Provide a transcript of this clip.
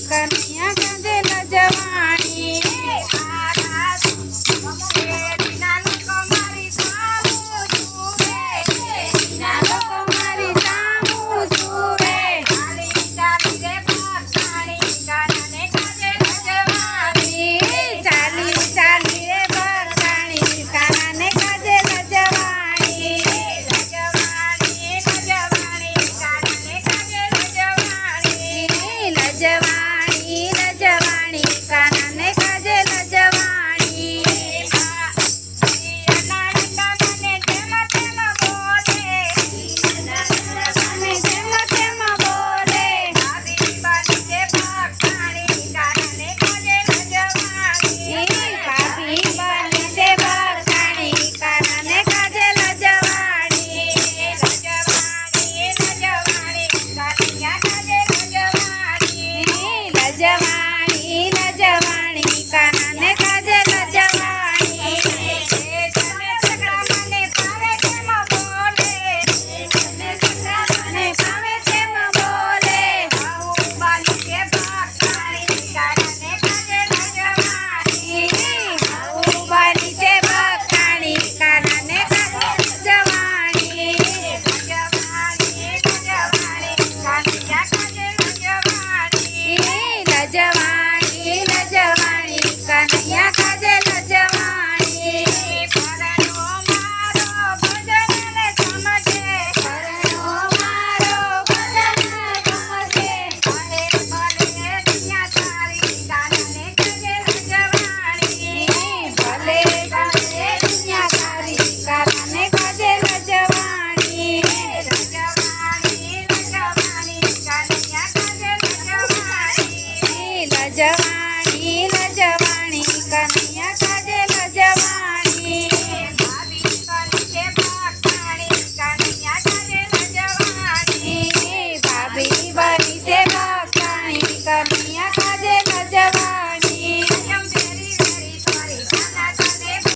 કનૈયા કાજે લજવાણી દીના લોકો મારી સામું જુએ દીના લોકો મારી સામું જુએ ચાલી ચાલી રે ભક્તાણી કાનાને કાજે લજવાણી ચાલી ચાલી રે ભક્તાણી કાનાને કાજે લજવાણી લજવાણી લજવાણી કાનાને કાજે લજવાણી લજવાણી લજવાણી કાનાને કાજે લજવાણી કાનાને જેમ તેમ બોલે કાનાને જેમ તેમ બોલે ભાભી બની છે ભક્તાણી કાનાને કાજે લજવાણી ભાભી બની છે ભક્તાણી કાનાને કાજે લજવાણી લજવાણી લજવાણી કાનિયા કાજે લજવાણી લજવાણી લજવાણી કાનાને કાજે લજવાણી તમે સગડા મને ભાવે તેમ બોલે તમે સગડા મને ભાવે તેમ બોલે આવું બાલી કે ભક્તાણી કાનાને કાજે લજવાણી આવું બાલી કે ભક્તાણી કાનાને કાજે લજવાણી લજવાણી લજવાણી કાનિયા કાજે લજવાણી લજવાણી લજવાણી કનૈયા કાજે લજવાણી પરણો મારો ભજનને સમજે પરણો મારો ભજનને સમજે ભલે ભલે દુનિયા સારી કાનાને કાજે લજવાણી ભલે ભલે દુનિયા સારી કાનાને કાજે લજવાણી લજવાણી લજવાણી કનૈયા કાજે લજવાણી લજવાણી